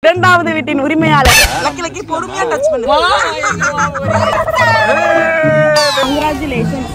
இரண்டாவது வீட்டின் உரிமையாளர் லக்கி லக்கி பொறுமையா டச் பண்ணு. கங்க்ராச்சுலேஷன்ஸ்.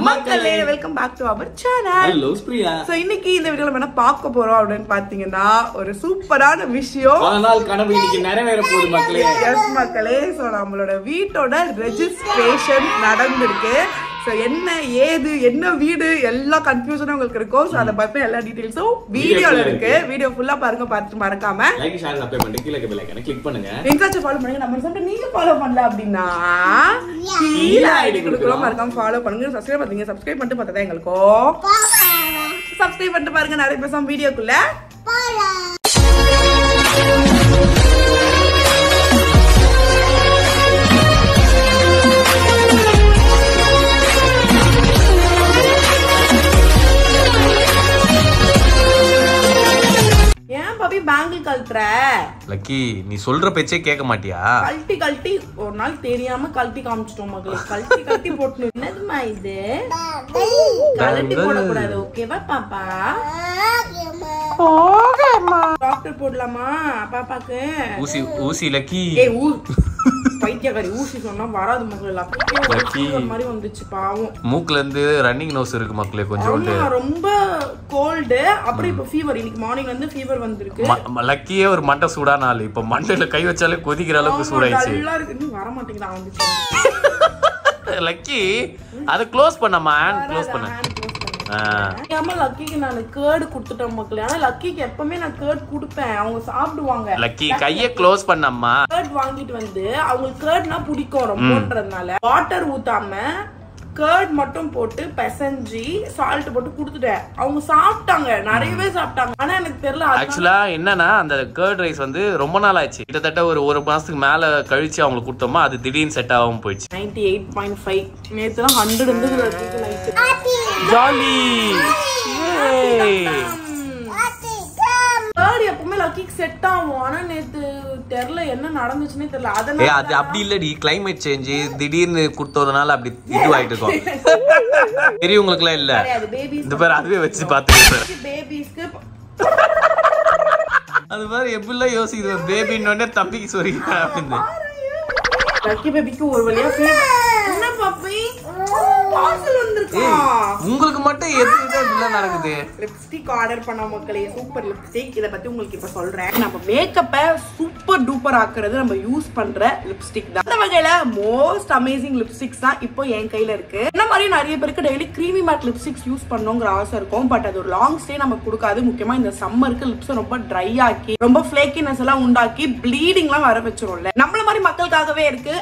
மக்களே welcome back to our channel. Hello Priya. So இன்னைக்கு இந்த வீடியோல என்ன பார்க்க போறோம் அப்படினு பாத்தீங்கன்னா ஒரு சூப்பரான விஷயம். பல நாள் கனவு இன்னைக்கு நிறைவேற போகுது மக்களே. எஸ் மக்களே, சோ நம்மளோட வீட்டோட ரெஜிஸ்ட்ரேஷன் நடந்துருக்கு. சோ என்ன ஏது என்ன வீடு எல்லா கன்ஃபியூஷனும் உங்களுக்கு இருக்கும். சோ அத பத்தி எல்லா டீடைல்ஸும் வீடியோல இருக்கு. வீடியோ ஃபுல்லா பாருங்க, பார்த்து மறக்காம லைக் ஷேர் சப்ஸ்கிரைப் பண்ணிட்டு கீழ பெல் ஐகானை கிளிக் பண்ணுங்க. இன்ஸ்டால ஃபாலோ பண்ணுங்க. நம்ம சொல்லிட்டு நீங்க ஃபாலோ பண்ணல அப்படினா கீழ ஐடி கொடுக்குறோம், மறக்காம ஃபாலோ பண்ணுங்க. சப்ஸ்கிரைப் பண்ணுங்க. சப்ஸ்கிரைப் பண்ணிட்டு பார்த்தா எங்களுக்கு சப்ஸ்கிரைப் பண்ணிட்டு பாருங்க. நிறைய பேசாம வீடியோக்குள்ள போலாம். பேங்கிள் கழட்டுற லக்கி, நீ சொல்ற பேச்சே கேட்க மாட்டியா? கழட்டி ஒரு நாள் தெரியாம கழட்டி காமிச்சிட்டோம் மக்களே. கழட்டி போட்டு என்னதுமா இது? கழட்டி போடக்கூடாது, ஓகேவா பாப்பா? டாக்டர் போடலாமா பாப்பாக்கு? ஊசி லக்கி. பைத்தியக்காரி, ஊசி சொன்னா வராது மக்களே. மாதிரி வந்துச்சு பாவம். மூக்குல இருந்து ரன்னிங் நோஸ் இருக்கு மக்களே. கொஞ்சம் ரொம்ப கோல்டு. அப்புறம் இப்ப ஃபீவர். இன்னைக்கு மார்னிங் வந்து ஃபீவர் வந்திருக்கு. லக்கியே ஒரு மண்டை சூடான ஆளு. இப்ப மண்டையில கை வச்சாலே கொதிக்கிற அளவுக்கு சூடாயிடுச்சு. வர மாட்டேங்குதா வந்துச்சு. லக்கி அதை க்ளோஸ் பண்ணமா, க்ளோஸ் பண்ண. லக்கிக்கு நான் கேர்டு குடுத்துட்டேன் மக்களே. ஆனா லக்கிக்கு எப்பவுமே நான் கேர்டு குடுப்பேன், அவங்க சாப்பிடுவாங்க. லக்கி கைய க்ளோஸ் பண்ணம்மா. கேர்டு வாங்கிட்டு வந்து அவங்களுக்கு கேர்ட்னா பிடிக்கும் ரொம்பன்றதுனால வாட்டர் ஊத்தாம கேர்ட் மட்டும் போட்டு பிசைஞ்சி சால்ட் போட்டு குடுத்துட்டேன். அவங்க சாப்பிட்டாங்க, நிறையவே சாப்பிட்டாங்க. ஆனா எனக்கு தெரியல. ஆக்சுவலா என்னன்னா, அந்த கேர்ட் ரைஸ் வந்து ரொம்ப நாள் ஆச்சு. கிட்டத்தட்ட ஒரு மாசத்துக்கு மேல கழிச்சு அவங்களுக்கு கொடுத்தோமா, அது திடீர்னு செட் ஆகாம போயிடுச்சு. 98.5 நேத்துலாம் 100 இருந்தது. ஜாலி. எப்பவுமே லக்கிக்கு செட் ஆகும். ஆனா நேத்து தெரியல என்ன நடந்துச்சுன்னே தெரியல. அதனால அது அப்படி இல்லடி, கிளைமேட் சேஞ்ச் திடீர்னு கொடுத்ததுனால அப்படி இதுவாயிட்டு இருக்கும். பெரியவங்களுக்கு எல்லாம் இல்ல, இந்த பேர் அதுவே வச்சு பாத்துக்கிட்டு பேபிஸ்க்கு அது மாதிரி எப்படிலாம் யோசிக்குது. பேபின்னு தம்பிக்கு சொல்லிக்கிறேன் அப்படின்னு. லக்கி பேபிக்கு ஒரு வழியா என்ன பாப்பி பார்சல் வந்திருக்கு. உங்களுக்கு மட்டும் எது நடக்குது? லிப்ஸ்டிக் ஆர்டர் பண்ண மக்களே. Super lipstick. இத பத்தி உங்களுக்கு இப்ப சொல்றேன். நம்ம மேக்கப்பை சூப்பர் டூப்பர் ஆக்குறது நம்ம யூஸ் பண்ற லிப்ஸ்டிக் தான். அந்த வகையில மோஸ்ட் அமேசிங் லிப்ஸ்டிக்ஸ் தான் இப்போ என் கையில இருக்கு. இந்த மாதிரி நிறைய பேருக்கு daily creamy matte lipsticks use பண்ணணுங்கிற ஆசை இருக்கும். பட் அது ஒரு லாங் ஸ்டே நமக்கு கொடுக்காது. முக்கியமா இந்த சம்மருக்கு லிப்ஸ் ரொம்ப ட்ரை ஆக்கி ரொம்ப ஃபிளேக்கினஸ் எல்லாம் உண்டாக்கி ப்ளீடிங் எல்லாம் வர வச்சிரும்ல. நம்மள மாதிரி மக்களுக்காகவே இருக்கு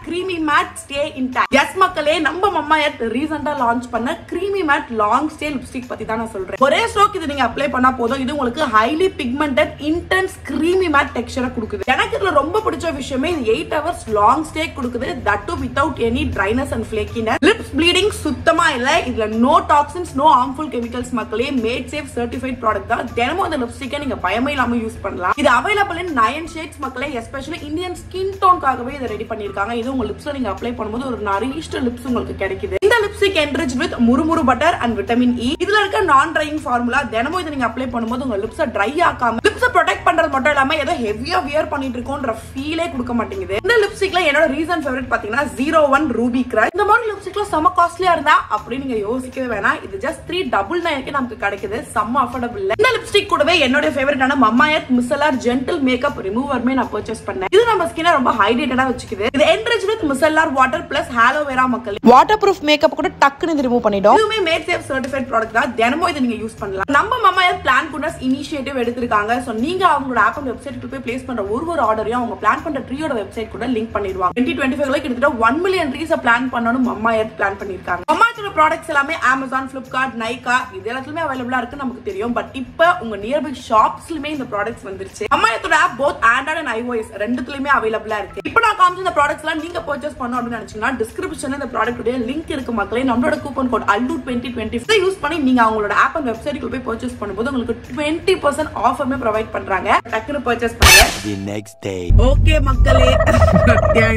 #creamy matte stay intact. Yes மக்களே, நம்ம மம்மா எர்த் ரீசெண்டா லான்ச் பண்ண creamy matte long stay lipstick பத்தி தான் நான் சொல்றேன். ஒரே ஸ்ட்ரோக் இது நீங்க அப்ளை பண்ணா போதும். இது உங்களுக்கு highly pigmented intense creamy matte டெக்ஸ்சரை கொடுக்குது. எனக்கு இதுல ரொம்ப பிடிச்ச விஷயமே இது 8 hours லாங் ஸ்டே கொடுக்குது. That to without any dryness and flakiness. Lips bleeding சுத்தமா இல்ல. இதுல no toxins, no harmful chemicals மக்களே. மேட் சேஃப் சர்டிஃபைட் ப்ராடக்ட் தான். தினமும் இந்த லிப்ஸ்டிக்கை நீங்க பயமே இல்லாம யூஸ் பண்ணலாம். இது அவைலபிள் இன் 9 shades மக்களே. எஸ்பெஷலி இந்தியன் ஸ்கின் டோன்காகவே இதை ரெடி பண்ணிருக்காங்க. இது உங்க லிப்ஸ்ல நீங்க அப்ளை பண்ணும்போது ஒரு நரிஷ்டு லிப்ஸ் உங்களுக்கு கிடைக்குது. இந்த lipstick enriched with murumuru butter and vitamin E. இதுல இருக்க நான் ட்ரையிங் ஃபார்முலா. தினமும் இதை நீங்க அப்ளை பண்ணும்போது உங்க லிப்ஸை ட்ரை ஆக்காம லிப்ஸை ப்ரொடெக்ட் பண்றது மட்டும் இல்லாம ஏதோ ஹெவியா வியர் பண்ணிட்டு இருக்கோன்ற ஃபீலே கொடுக்க மாட்டேங்குது. இந்த லிப்ஸ்டிக்ல என்னோட ரீசன் ஃபேவரட் பாத்தீங்கன்னா 01 ரூபி கிரஷ். இந்த மாதிரி லிப்ஸ்டிக்ல செம காஸ்ட்லியா இருந்தா அப்படி நீங்க யோசிக்கவே வேணாம். இது ஜஸ்ட் 399 நமக்கு கிடைக்குது. செம்ம அஃபோர்டபிள். இந்த லிப்ஸ்டிக் கூடவே என்னோட ஃபேவரட்டான மம்மா எர்த் மிசெல்லார் ஜென்டில் மேக்கப் ரிமூவர்மே நான் பர்ச்சேஸ் பண்ணேன். இது நம்ம ஸ்கினை ரொம்ப ஹைட்ரேட்டடா வச்சுக்குது. இது enriched with micellar water plus aloe vera மக்களே. வாட்டர் ப்ரூஃப் மேக்கப் கூட டக்குன்னு ரிமூவ் பண்ணிடும். இதுவுமே மேட் சேஃப் சர்டிஃபைட் ப்ராடக்ட் தான். தினமும் இதை நீங்க யூஸ் பண்ணலாம். நம்ம mamma earth plan goodness initiative எடுத்திருக்காங்க. சோ நீங்க அவங்களோட ஆப் அண்ட் வெப்சைட்க்கு போய் பிளேஸ் பண்ற ஒரு ஆர்டரையும் அவங்க பிளான் பண்ற ட்ரீயோட வெப்சைட் கூட லிங்க் பண்ணிடுவாங்க. 2025 கிட்டத்தட்ட 1 மில்லியன் ட்ரீஸை பிளான் பண்ணனும் மம்மா எர்த் பிளான் பண்ணிருக்காங்க. மம்மா எர்த்தோட ப்ராடக்ட்ஸ் எல்லாமே Amazon, Flipkart, Nykaa இது எல்லாத்துலயுமே அவைலபிளா இருக்கு நமக்கு தெரியும். பட் இப்ப உங்க நியர்பை ஷாப்ஸ்லயுமே இந்த ப்ராடக்ட்ஸ் வந்துருச்சு. மம்மா எர்த்தோட app both Android and iOS ரெண்டுத்துலயுமே அவைலபிளா இருக்கு. இப்போ நான் காமிச்ச இந்த ப்ராடக்ட்ஸ்லாம் நீங்க பர்ச்சேஸ் பண்ணணும் அப்படின்னு நினைச்சீங்கன்னா டிஸ்கிரிப்ஷன்ல இந்த ப்ராடக்ட்டுடைய லிங்க் இருக்கு மக்களே. நம்மளோட கூப்பன் கோட் ALLU2020 யூஸ் பண்ணி நீங்க அவங்களோட ஆப் அண்ட் வெப்சைட்க்கு போய் பர்ச்சேஸ் பண்ணும்போது உங்களுக்கு 20% ஆஃபர்மே ப்ரொவைட் பண்றாங்க. டக்குனு பர்ச்சேஸ் பண்ணுங்க. The next day. ஓகே மக்களே,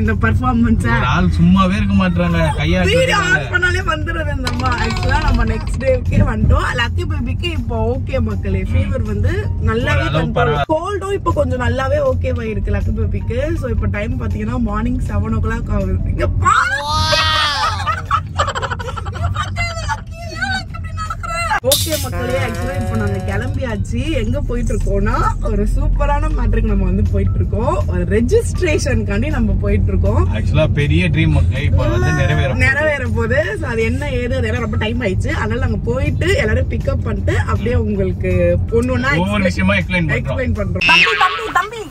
இந்த பெர்ஃபார்மன்ஸ் ஆள் சும்மாவே இருக்க மாட்டாங்க. கையா வீடியோ ஆன் பண்ணாலே வந்துருது இந்த அம்மா. ஆக்சுவலா நம்ம நெக்ஸ்ட் டேக்கே வந்துட்டோம். லக்கி பேபிக்கு இப்போ ஓகே மக்களே, ஃபீவர் வந்து நல்லாவே கண்ட்ரோல், கோல்டும் இப்போ கொஞ்சம் நல்லாவே ஓகேவா இருக்கு லக்கி பேபிக்கு. சோ இப்போ டைம் பாத்தீங்கன்னா மார்னிங் 7 o'clock ஆகுது. இங்க பாரு. ஓகே மக்களே, ஆக்சுவலா இப்போ நாங்க கிளம்பியாச்சு. எங்க போயிட்டு இருக்கோம்னா ஒரு சூப்பரான மேட்டருக்கு நம்ம வந்து போயிட்டு இருக்கோம். ஒரு ரெஜிஸ்ட்ரேஷனுக்காண்டி நம்ம போயிட்டு இருக்கோம். ஆக்சுவலா பெரிய ட்ரீம் இப்போ வந்து நிறைவேற போகுது. சோ அது என்ன ஏது அதெல்லாம் ரொம்ப டைம் ஆயிடுச்சு. அதனால நாங்க போயிட்டு எல்லாரும் பிக்கப் பண்ணிட்டு அப்படியே உங்களுக்கு ஒண்ணுன்னா ஒவ்வொரு விஷயமா எக்ஸ்பிளைன் பண்றோம். தம்பி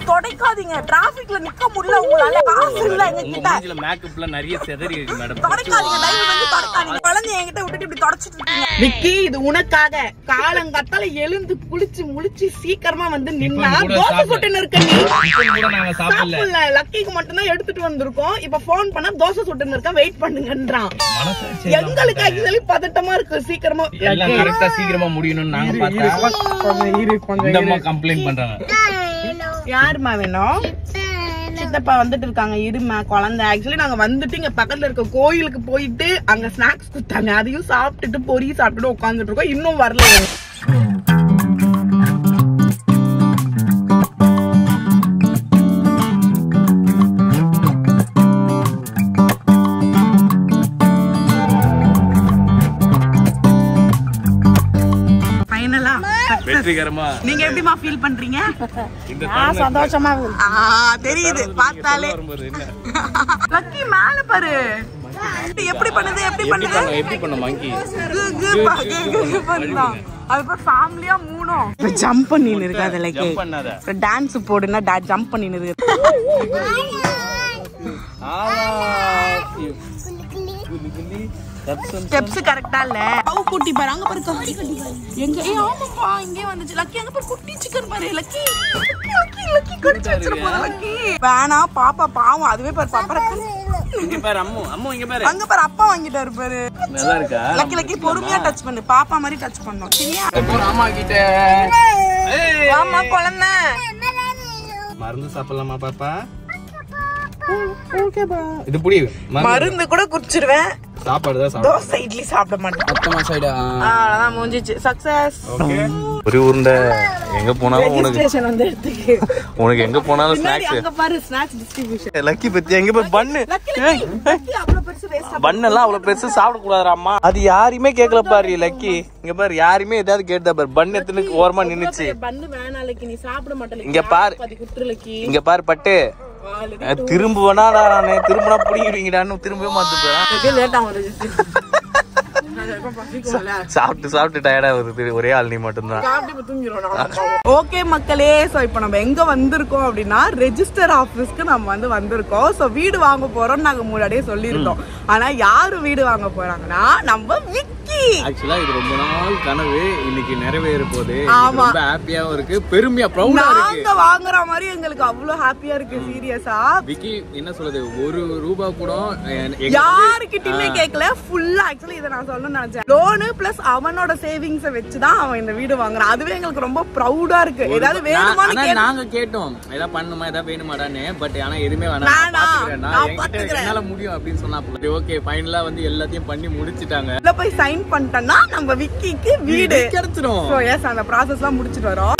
தொடைக்காதீங்க, டிராபிக்ல நிக்க முடியல உங்களால. காசு இல்ல எங்க கிட்ட. மூஞ்சில மேக்கப்ல நிறைய செதறி இருக்கு மேடம். தொடைக்காதீங்க, தயவு செஞ்சு தொடைக்காதீங்க. குழந்தை என்கிட்ட விட்டுட்டு இப்படி தொடச்சிட்டு இருக்கீங்க. விக்கி, இது உனக்காக. காலங்கத்தால எழுந்து குளிச்சு முழிச்சு சீக்கிரமா வந்து நின்னா தோசை சுட்டுன்னு இருக்க. நீ சாப்பிடல. லக்கிக்கு மட்டும் தான் எடுத்துட்டு வந்திருக்கோம். இப்ப போன் பண்ணா தோசை சுட்டுன்னு இருக்க, வெயிட் பண்ணுங்கன்றான். எங்களுக்கு ஆக்சுவலி பதட்டமா இருக்கு. சீக்கிரமா எல்லாம் கரெக்ட்டா சீக்கிரமா முடியணும்னு நாங்க பார்த்தா இந்த அம்மா கம்ப்ளைண்ட் பண்றாங்க. யாருமா வேணும்? சித்தப்பா வந்துட்டு இருக்காங்க. இருமா குழந்தை. ஆக்சுவலி நாங்க வந்துட்டு இங்க பக்கத்துல இருக்க கோயிலுக்கு போயிட்டு அங்க ஸ்நாக்ஸ் கொடுத்தாங்க. அதையும் சாப்பிட்டுட்டு பொரி சாப்பிட்டுட்டு உட்காந்துட்டு இருக்கோம். இன்னும் வரல. வெற்றிகரமா நீங்க எப்படிமா ஃபீல் பண்றீங்க? நான் சந்தோஷமா தெரியுது பார்த்தாலே. லக்கி மேல பாரு எப்படி பண்ணுது, எப்படி பண்ண மங்கி அது பேர் ஃபேமிலியா மூணும் ஜம்ப் பண்ணின்னு இருக்கு. அதுல டான்ஸ் போடுனா ஜம்ப் பண்ணின்னு இருக்கு. ஸ்டெப்ஸ் கரெக்ட்டா இல்ல. அவ குட்டி பாரு, அங்க பாரு குட்டி எங்க. ஆமாப்பா இங்கே வந்துச்சு. லக்கி அங்க பாரு குட்டி சிக்கன் பாரு. லக்கி கடிச்சு வச்சிருப்பா. லக்கி வேணா பாப்பா பாவம். அதுவே பாரு பப்பரக்கு. இங்க பாரு அம்மு இங்க பாரு. அங்க பாரு அப்பா வாங்கிட்டாரு பாரு. நல்லா இருக்கா? லக்கி பொறுமையா டச் பண்ணு. பாப்பா மாதிரி டச் பண்ணனும். சரியா? அம்மா கிட்ட ஆமா குழந்தை மருந்து சாப்பிடலாமா பாப்பா? ஓகேப்பா. இது புடியுது. மருந்து கூட குடிச்சிடுவேன். சாப்பாடு தான் சாப்பிடுவேன். தோசை இட்லி சாப்பிட மாட்டேன். அத்தமா சைடு அதான் முடிஞ்சிச்சு. சக்சஸ். ஓகே. ஒரு உருண்டை எங்க போனாலும் ரெஜிஸ்ட்ரேஷன் வந்து எடுத்துக்கு. உனக்கு எங்க போனாலும் ஸ்நாக்ஸ். அங்க பாரு ஸ்நாக்ஸ் டிஸ்ட்ரிபியூஷன். லக்கி பத்தி எங்க போய் பண்ணு அவ்வளவு பெருசு வேஸ்ட். பண்ணெல்லாம் அவ்வளவு பெருசு சாப்பிட கூடாதுடா அம்மா. அது யாரையுமே கேட்கல பாரு லக்கி. இங்க பாரு யாருமே ஏதாவது கேட்டா பாரு. பண்ணு எத்தனை ஓரமா நின்னுச்சு. பண்ணு வேணா லக்கி, நீ சாப்பிட மாட்டல. இங்க பாரு, இங்க பாரு பட்டு திரும்புவனா நானே திரும்பினா பிடிக்கிடுவீங்கடான்னு திரும்பவே மாத்துப்பேன். லேட் ஆகும். சாப்பிட்டு டயர்டா வருது. ஒரே ஆள் நீ மட்டும்தான். ஓகே மக்களே, சோ இப்போ நம்ம எங்க வந்திருக்கோம் அப்படின்னா ரெஜிஸ்டர் ஆபீஸ்க்கு நம்ம வந்து வந்திருக்கோம். சோ வீடு வாங்க போறோம்னு நாங்க முன்னாடியே சொல்லியிருந்தோம். ஆனா யாரு வீடு வாங்க போறாங்கன்னா நம்ம விக்கி. ஆக்சுவலா இது ரொம்ப நாள் கனவு இன்னைக்கு நிறைவேற போகுது. ரொம்ப ஹாப்பியாவும் இருக்கு, பெருமையா ப்ரௌடா இருக்கு. நாங்க வாங்குற மாதிரி எங்களுக்கு அவ்வளவு ஹாப்பியா இருக்கு. சீரியஸா விக்கி என்ன சொல்றது, ஒரு ரூபா கூட யாருக்கிட்டயுமே கேட்கல. ஃபுல்லா ஆக்சுவலி இதை நான் சொல்லணும்னு நினைச்சேன். லோனு பிளஸ் அவனோட சேவிங்ஸை வச்சுதான் அவன் இந்த வீடு வாங்குறான். அதுவே எங்களுக்கு ரொம்ப ப்ரௌடா இருக்கு. ஏதாவது வேணுமான்னு நாங்க கேட்டோம், ஏதாவது பண்ணுமா ஏதாவது வேணுமாடான்னு. பட் ஆனா எதுவுமே வேணாம், என்னால முடியும் அப்படின்னு சொன்னா ஓகே ஃபைனலா வந்து எல்லாத்தையும் பண்ணி முடிச்சிட்டாங்க. போய் சைன் பண்ணிட்டோம்னா நம்ம விக்கிக்கு வீடு கிடைச்சிடும். சோ எஸ், அந்த ப்ராசஸ் எல்லாம் முடிச்சிட்டு வரோம்.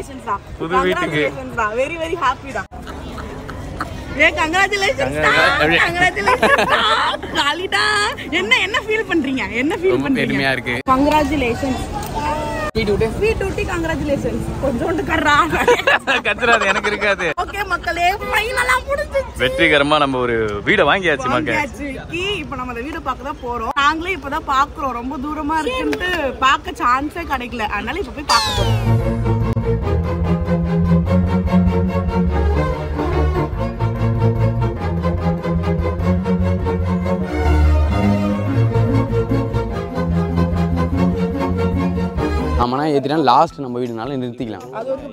congratulations டா. புது வீட்டுக்கு. Congratulations டா. Very very happy டா. congratulations டா. Congratulations டா. காலிடா. என்ன ஃபீல் பண்றீங்க? என்ன ஃபீல் பண்றீங்க? பெருமையா இருக்கு. Congratulations. Sweet Uti congratulations. கொஞ்சோண்டு கறா. கத்துறாது எனக்கு இருக்காது. ஓகே மக்களே ஃபைனலா முடிஞ்சிச்சு. வெற்றிகரமா நம்ம ஒரு வீட வாங்கியாச்சு மக்களே. இப்போ நம்ம அந்த வீட பார்க்க தான் போறோம். நாங்களே இப்பதான் பாக்குறோம். ரொம்ப தூரமா இருக்குன்னு பார்க்க சான்ஸே கிடைக்கல. அதனால இப்ப போய் பார்க்க போறோம். ஆமாண்ணா ஏற்றினா லாஸ்ட் நம்ம வீடுனால நிறுத்திக்கலாம்.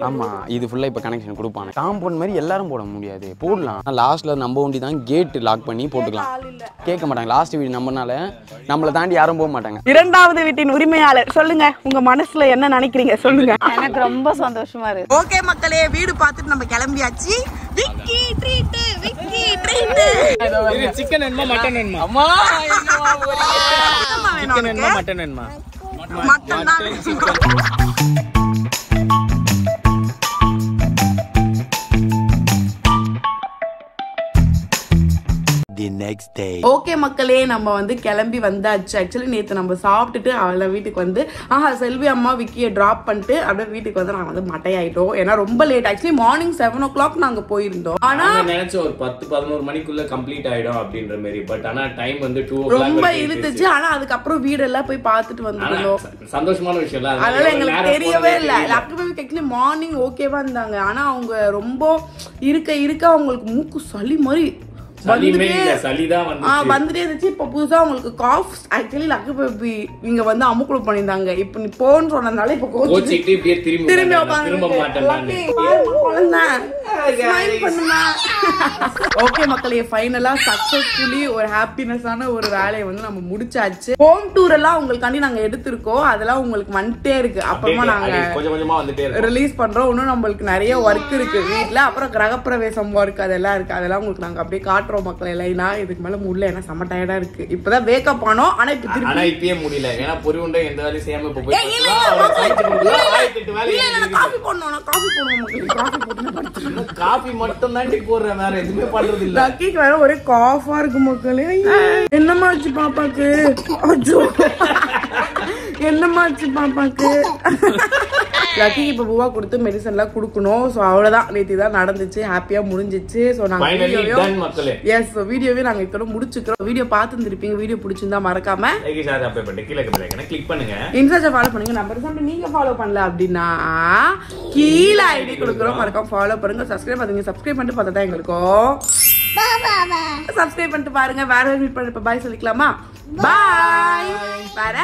ஆமாம் இது ஃபுல்லாக இப்போ கனெக்ஷன் கொடுப்பாங்க. காம்பவுண்ட் மாதிரி எல்லாரும் போட முடியாது, போடலாம். லாஸ்ட்டில் நம்ம வண்டி தான் கேட்டு லாக் பண்ணி போட்டுக்கலாம். கேட்க மாட்டாங்க. லாஸ்ட் வீடு நம்மனால நம்மளை தாண்டி யாரும் போக மாட்டாங்க. இரண்டாவது வீட்டின் உரிமையாளர் சொல்லுங்க, உங்க மனசுல என்ன நினைக்கிறீங்க சொல்லுங்க. எனக்கு ரொம்ப சந்தோஷமா இருக்கு. ஓகே மக்களே வீடு பார்த்துட்டு நம்ம கிளம்பியாச்சு. Vicky treat, Vicky treat. இது சிக்கன் வேணுமா மட்டன் வேணுமா? அம்மா சிக்கன் வேணுமா மட்டன் வேணுமா? மட்டன் தான். ஓகே மக்களே நம்ம வந்து கிளம்பி வந்தாச்சு. ஆக்சுவலி நேற்று நம்ம சாப்பிட்டுட்டு அவளை வீட்டுக்கு வந்து செல்வி அம்மா விக்கியை டிராப் பண்ணிட்டு அப்படியே வீட்டுக்கு வந்து நாங்கள் வந்து மட்டையாயிட்டோம். ஏன்னா ரொம்ப லேட். ஆக்சுவலி மார்னிங் 7 o'clock நாங்க போயிருந்தோம். ஆனா நினைச்ச ஒரு 10-11 மணிக்குள்ள கம்ப்ளீட் ஆயிடும் அப்படின்ற மாதிரி. பட் ஆனா டைம் வந்து 2 ரொம்ப இழுத்துச்சு. ஆனா அதுக்கப்புறம் வீடெல்லாம் போய் பார்த்துட்டு வந்துருந்தோம். சந்தோஷமான விஷயம் இல்ல. அதனால எங்களுக்கு தெரியவே இல்லை. ஆக்சுவலி மார்னிங் ஓகேவா இருந்தாங்க. ஆனா அவங்க ரொம்ப இருக்க அவங்களுக்கு மூக்கு சளி மாதிரி வந்துட்டே இருந்துச்சு. இப்ப புதுசா உங்களுக்கு காஃப். ஆக்சுவலி லக்கு பேபி இங்க வந்து அமுக்குழு பண்ணிருந்தாங்க. இப்ப நீ போன்னு சொன்னதுனால இப்ப திரும்பி ஓகே மக்களே ஃபைனலா சக்சஸ்ஃபுல்லி ஒரு ஹாப்பினஸான ஒரு வேலையை வந்து நம்ம முடிச்சாச்சு. ஹோம் டூர் எல்லாம் உங்களுக்காண்டி நாங்க எடுத்திருக்கோம். அதெல்லாம் உங்களுக்கு வந்துட்டே இருக்கு. அப்புறமா நாங்க ரிலீஸ் பண்றோம். இன்னும் நம்மளுக்கு நிறைய ஒர்க் இருக்கு வீட்டுல. அப்புறம் கிரகப்பிரவேசம் ஒர்க் அதெல்லாம் இருக்கு. அதெல்லாம் உங்களுக்கு நாங்க அப்படியே காட்டுறோம் மக்கள். எல்லாம் இதுக்கு மேல முடியல. ஏன்னா செம்ம டயர்டா இருக்கு. இப்பதான் வேக்கப் ஆனோம். ஆனா இப்பயே முடியல. ஏன்னா பொறிவுண்டை எந்த வேலையும் செய்யாம காஃபி மட்டும் தான் போடுறேன். வேற எதுவுமே பண்றது இல்ல. லக்கிக்கு வேற ஒரே காஃபா இருக்கு மக்களே. என்னமாச்சு பாப்பாக்கு? என்னமாச்சு பாப்பாக்கு? லக்கிக்கு இப்ப பூவா கொடுத்து மெடிசன் எல்லாம் கொடுக்கணும். சோ அவ்வளவுதான். நேத்து தான் நடந்துச்சு. ஹாப்பியா முடிஞ்சிச்சு. சோ நாங்க வீடியோவே நாங்க இதோட முடிச்சுக்கிறோம். வீடியோ பார்த்துருப்பீங்க. வீடியோ பிடிச்சிருந்தா மறக்காம கிளிக் பண்ணுங்க. இன்ஸ்டால ஃபாலோ பண்ணுங்க. நம்பர் சொல்லிட்டு நீங்க ஃபாலோ பண்ணல அப்படின்னா கீழே ஐடி கொடுக்குறோம். மறக்காம ஃபாலோ பண்ணுங்க. சப்ஸ்கிரைப் பண்ணுங்க. சப்ஸ்கிரைப் பண்ணிட்டு பார்த்தா தான் எங்களுக்கும் சப்ஸ்கிரைப் பண்ணிட்டு பாருங்க. வேற மீட் பண்ண பாய் சொல்லிக்கலாமா? பாய். வேற